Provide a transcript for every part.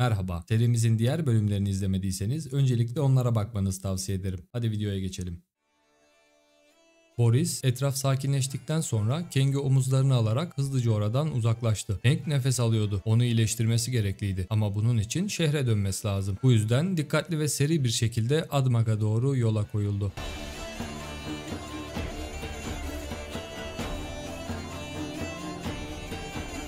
Merhaba. Serimizin diğer bölümlerini izlemediyseniz öncelikle onlara bakmanızı tavsiye ederim. Hadi videoya geçelim. Boris etraf sakinleştikten sonra Kang'i omuzlarına alarak hızlıca oradan uzaklaştı. Kang nefes alıyordu. Onu iyileştirmesi gerekliydi ama bunun için şehre dönmesi lazım. Bu yüzden dikkatli ve seri bir şekilde Admag'a doğru yola koyuldu.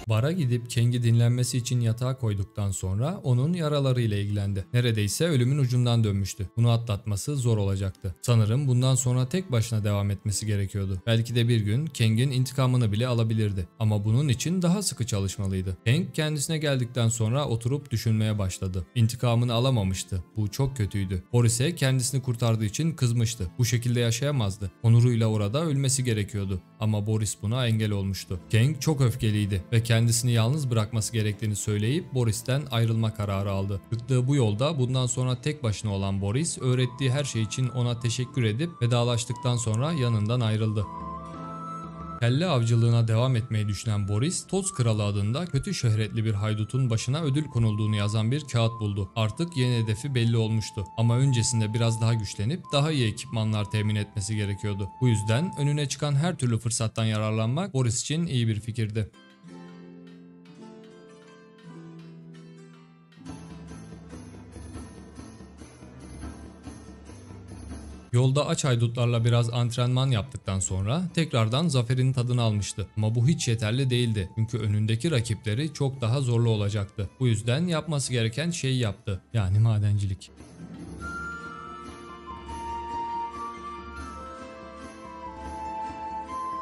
Bara gidip Kang'i dinlenmesi için yatağa koyduktan sonra onun yaralarıyla ilgilendi. Neredeyse ölümün ucundan dönmüştü. Bunu atlatması zor olacaktı. Sanırım bundan sonra tek başına devam etmesi gerekiyordu. Belki de bir gün Kang'in intikamını bile alabilirdi. Ama bunun için daha sıkı çalışmalıydı. Kang kendisine geldikten sonra oturup düşünmeye başladı. İntikamını alamamıştı. Bu çok kötüydü. Boris'e kendisini kurtardığı için kızmıştı. Bu şekilde yaşayamazdı. Onuruyla orada ölmesi gerekiyordu. Ama Boris buna engel olmuştu. Kang çok öfkeliydi ve kendisini yalnız bırakması gerektiğini söyleyip Boris'ten ayrılma kararı aldı. Çıktığı bu yolda bundan sonra tek başına olan Boris, öğrettiği her şey için ona teşekkür edip vedalaştıktan sonra yanından ayrıldı. Kelle avcılığına devam etmeyi düşünen Boris, Toz Kralı adında kötü şöhretli bir haydutun başına ödül konulduğunu yazan bir kağıt buldu. Artık yeni hedefi belli olmuştu ama öncesinde biraz daha güçlenip daha iyi ekipmanlar temin etmesi gerekiyordu. Bu yüzden önüne çıkan her türlü fırsattan yararlanmak Boris için iyi bir fikirdi. Yolda aç haydutlarla biraz antrenman yaptıktan sonra tekrardan zaferin tadını almıştı. Ama bu hiç yeterli değildi. Çünkü önündeki rakipleri çok daha zorlu olacaktı. Bu yüzden yapması gereken şeyi yaptı. Yani madencilik.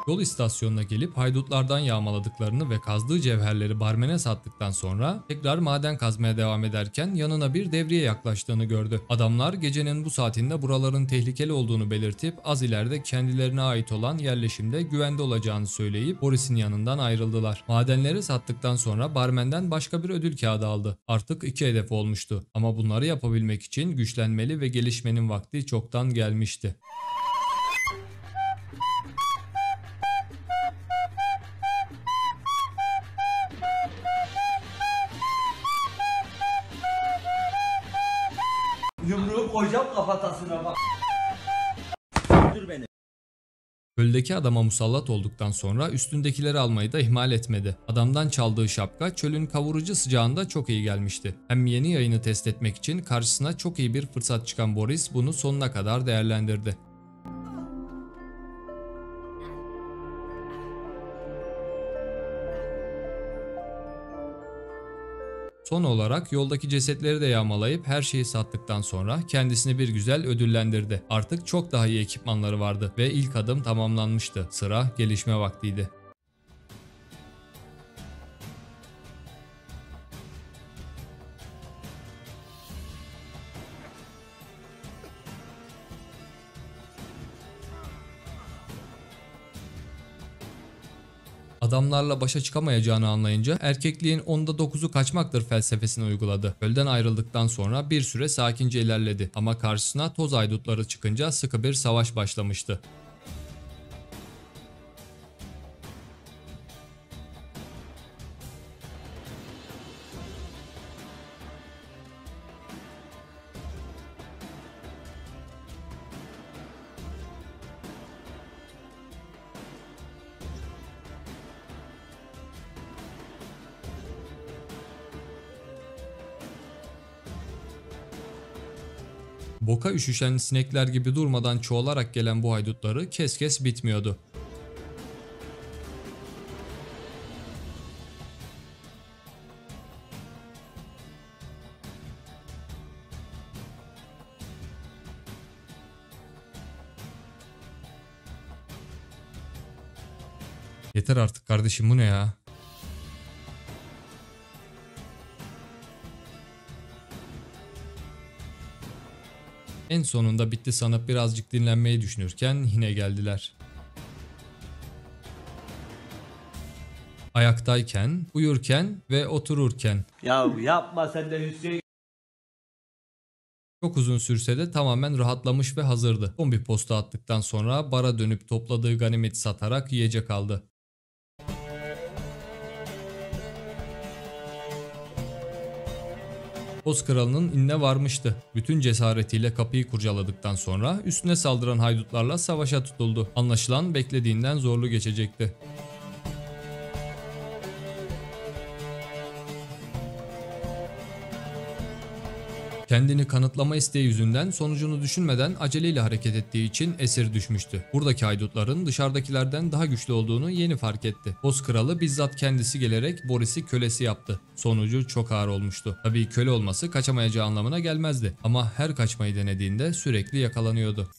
Yol istasyonuna gelip haydutlardan yağmaladıklarını ve kazdığı cevherleri barmene sattıktan sonra tekrar maden kazmaya devam ederken yanına bir devriye yaklaştığını gördü. Adamlar gecenin bu saatinde buraların tehlikeli olduğunu belirtip az ileride kendilerine ait olan yerleşimde güvende olacağını söyleyip Boris'in yanından ayrıldılar. Madenleri sattıktan sonra barmenden başka bir ödül kağıdı aldı. Artık 2 hedef olmuştu ama bunları yapabilmek için güçlenmeli ve gelişmenin vakti çoktan gelmişti. Yumruğu koyacağım kafatasına bak. Dur beni. Çöldeki adama musallat olduktan sonra üstündekileri almayı da ihmal etmedi. Adamdan çaldığı şapka çölün kavurucu sıcağında çok iyi gelmişti. Hem yeni yayını test etmek için karşısına çok iyi bir fırsat çıkan Boris bunu sonuna kadar değerlendirdi. Son olarak yoldaki cesetleri de yağmalayıp her şeyi sattıktan sonra kendisini bir güzel ödüllendirdi. Artık çok daha iyi ekipmanları vardı ve ilk adım tamamlanmıştı. Sıra gelişme vaktiydi. Adamlarla başa çıkamayacağını anlayınca erkekliğin onda 9'u kaçmaktır felsefesini uyguladı. Çölden ayrıldıktan sonra bir süre sakince ilerledi ama karşısına toz haydutları çıkınca sıkı bir savaş başlamıştı. Boka üşüşen sinekler gibi durmadan çoğalarak gelen bu haydutları kes kes bitmiyordu. Yeter artık kardeşim, bu ne ya? En sonunda bitti sanıp birazcık dinlenmeyi düşünürken yine geldiler. Ayaktayken, uyurken ve otururken. Ya yapma sen de Hüseyin. Çok uzun sürse de tamamen rahatlamış ve hazırdı. Son bir posta attıktan sonra bara dönüp topladığı ganimeti satarak yiyecek aldı. Boz kralının inine varmıştı. Bütün cesaretiyle kapıyı kurcaladıktan sonra üstüne saldıran haydutlarla savaşa tutuldu. Anlaşılan beklediğinden zorlu geçecekti. Kendini kanıtlama isteği yüzünden sonucunu düşünmeden aceleyle hareket ettiği için esir düşmüştü. Buradaki haydutların dışarıdakilerden daha güçlü olduğunu yeni fark etti. Boz kralı bizzat kendisi gelerek Boris'i kölesi yaptı. Sonucu çok ağır olmuştu. Tabii köle olması kaçamayacağı anlamına gelmezdi ama her kaçmayı denediğinde sürekli yakalanıyordu.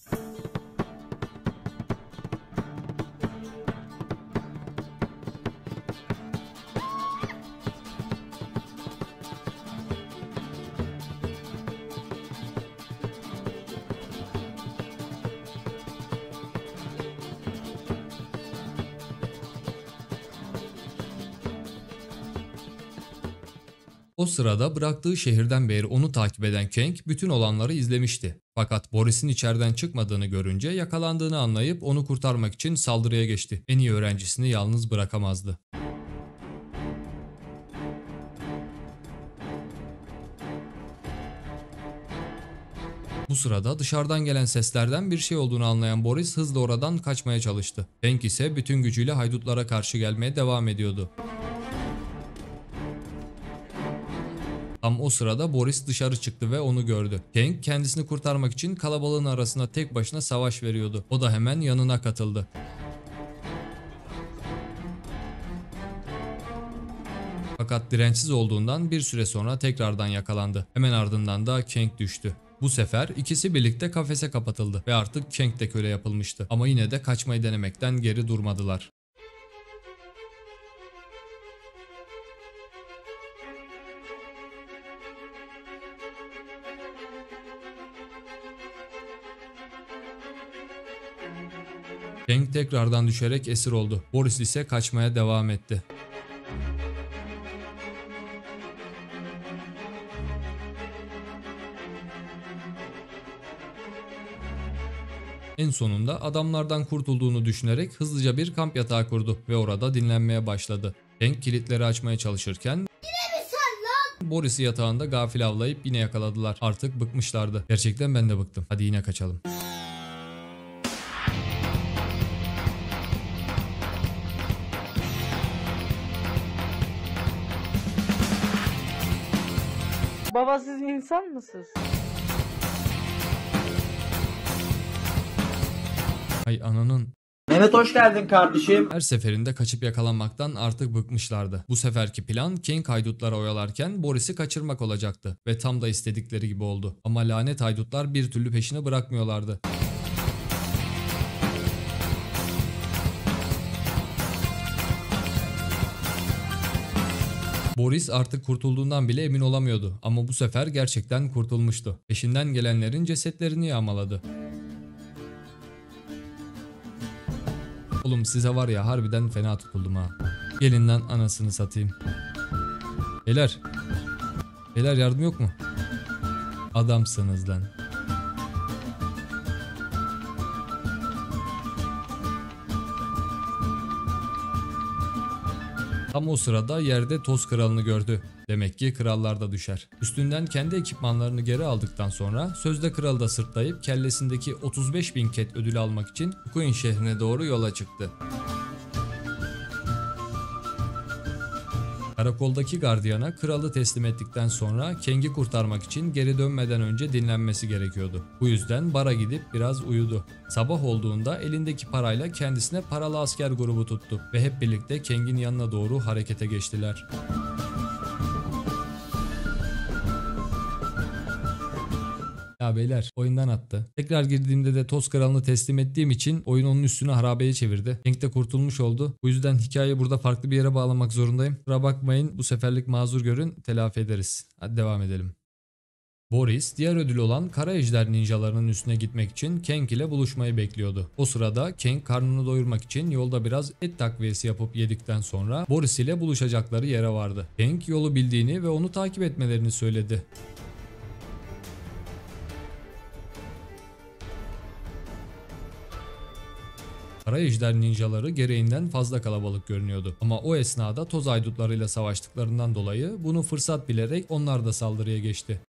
O sırada bıraktığı şehirden beri onu takip eden Kang bütün olanları izlemişti. Fakat Boris'in içeriden çıkmadığını görünce yakalandığını anlayıp onu kurtarmak için saldırıya geçti. En iyi öğrencisini yalnız bırakamazdı. Bu sırada dışarıdan gelen seslerden bir şey olduğunu anlayan Boris hızla oradan kaçmaya çalıştı. Kang ise bütün gücüyle haydutlara karşı gelmeye devam ediyordu. Tam o sırada Boris dışarı çıktı ve onu gördü. Kang kendisini kurtarmak için kalabalığın arasında tek başına savaş veriyordu. O da hemen yanına katıldı. Fakat dirençsiz olduğundan bir süre sonra tekrardan yakalandı. Hemen ardından da Kang düştü. Bu sefer ikisi birlikte kafese kapatıldı ve artık Kang de köle yapılmıştı. Ama yine de kaçmayı denemekten geri durmadılar. Kang tekrardan düşerek esir oldu. Boris ise kaçmaya devam etti. En sonunda adamlardan kurtulduğunu düşünerek hızlıca bir kamp yatağı kurdu ve orada dinlenmeye başladı. Kang kilitleri açmaya çalışırken Boris'i yatağında gafil avlayıp yine yakaladılar. Artık bıkmışlardı. Gerçekten ben de bıktım. Hadi yine kaçalım. Baba siz insan mısınız? Ay ananın. Mehmet hoş geldin kardeşim. Her seferinde kaçıp yakalanmaktan artık bıkmışlardı. Bu seferki plan Kang haydutlara oyalarken Boris'i kaçırmak olacaktı ve tam da istedikleri gibi oldu. Ama lanet haydutlar bir türlü peşini bırakmıyorlardı. Boris artık kurtulduğundan bile emin olamıyordu ama bu sefer gerçekten kurtulmuştu. Peşinden gelenlerin cesetlerini yağmaladı. Oğlum size var ya harbiden fena tutuldum ha. Gelin lan anasını satayım. Beyler. Beyler yardım yok mu? Adamsınız lan. Tam o sırada yerde Toz Kralı'nı gördü. Demek ki krallar da düşer. Üstünden kendi ekipmanlarını geri aldıktan sonra sözde kralı da sırtlayıp kellesindeki 35.000 ket ödülü almak için Fukuin şehrine doğru yola çıktı. Karakoldaki gardiyana kralı teslim ettikten sonra Kang'i kurtarmak için geri dönmeden önce dinlenmesi gerekiyordu. Bu yüzden bara gidip biraz uyudu. Sabah olduğunda elindeki parayla kendisine paralı asker grubu tuttu ve hep birlikte Kang'in yanına doğru harekete geçtiler. Ya beyler oyundan attı. Tekrar girdiğimde de Toz Kralı'nı teslim ettiğim için oyun onun üstüne harabeye çevirdi. Kang de kurtulmuş oldu. Bu yüzden hikayeyi burada farklı bir yere bağlamak zorundayım. Kusura bakmayın, bu seferlik mazur görün, telafi ederiz. Hadi devam edelim. Boris diğer ödül olan Kara Ejder ninjalarının üstüne gitmek için Kang ile buluşmayı bekliyordu. O sırada Kang karnını doyurmak için yolda biraz et takviyesi yapıp yedikten sonra Boris ile buluşacakları yere vardı. Kang yolu bildiğini ve onu takip etmelerini söyledi. Kara Ejder ninjaları gereğinden fazla kalabalık görünüyordu. Ama o esnada toz haydutlarıyla savaştıklarından dolayı bunu fırsat bilerek onlar da saldırıya geçti.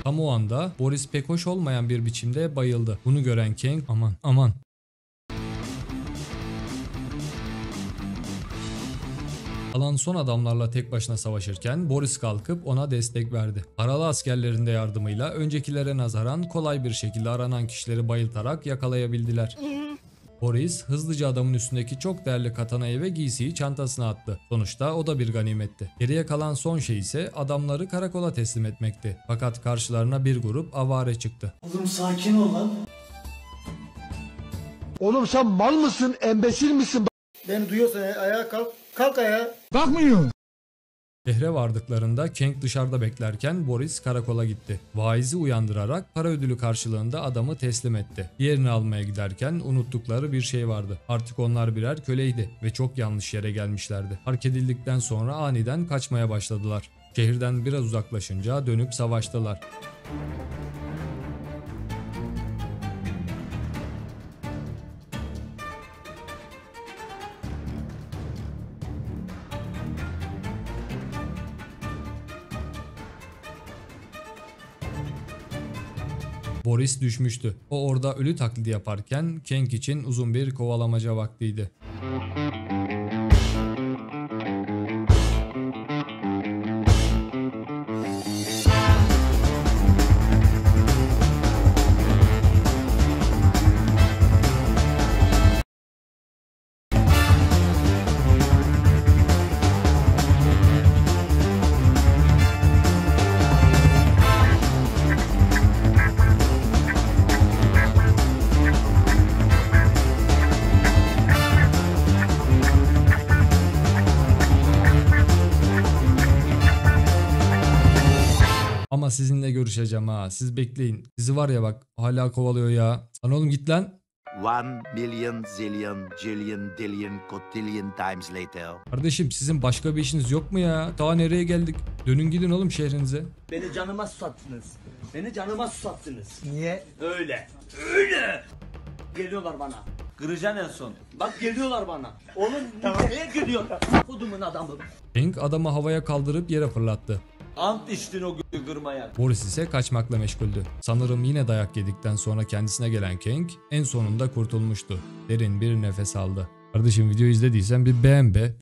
Tam o anda Boris pek hoş olmayan bir biçimde bayıldı. Bunu gören Kang aman. Kalan son adamlarla tek başına savaşırken Boris kalkıp ona destek verdi. Paralı askerlerin de yardımıyla öncekilere nazaran kolay bir şekilde aranan kişileri bayıltarak yakalayabildiler. Boris hızlıca adamın üstündeki çok değerli katanayı ve giysiyi çantasına attı. Sonuçta o da bir ganimetti. Geriye kalan son şey ise adamları karakola teslim etmekti. Fakat karşılarına bir grup avare çıktı. Oğlum sakin ol lan. Oğlum sen mal mısın, embesil misin? Beni duyuyorsan ayağa kalk. Kalk ayağa. Bakmıyor. Şehre vardıklarında Kang dışarıda beklerken Boris karakola gitti. Vaizi uyandırarak para ödülü karşılığında adamı teslim etti. Yerini almaya giderken unuttukları bir şey vardı. Artık onlar birer köleydi ve çok yanlış yere gelmişlerdi. Fark edildikten sonra aniden kaçmaya başladılar. Şehirden biraz uzaklaşınca dönüp savaştılar. Boris düşmüştü. O orada ölü taklidi yaparken Kang için uzun bir kovalamaca vaktiydi. Ama sizinle görüşeceğim ha. Siz bekleyin. Sizi var ya bak hala kovalıyor ya. Lan oğlum git lan. 1 million zillion jillion dillion cotillion times later. Kardeşim sizin başka bir işiniz yok mu ya? Daha nereye geldik? Dönün gidin oğlum şehrinize. Beni canıma susattınız. Beni canıma susattınız. Niye? Öyle. Öyle. Geliyorlar bana. Kıracaksın en son. Bak geliyorlar bana. Oğlum nereye geliyorlar? Kodumun adamı. Kang adamı havaya kaldırıp yere fırlattı. Ant içtin o kırmaya. Boris ise kaçmakla meşguldü. Sanırım yine dayak yedikten sonra kendisine gelen Kang en sonunda kurtulmuştu. Derin bir nefes aldı. Kardeşim videoyu izlediysen bir beğen be.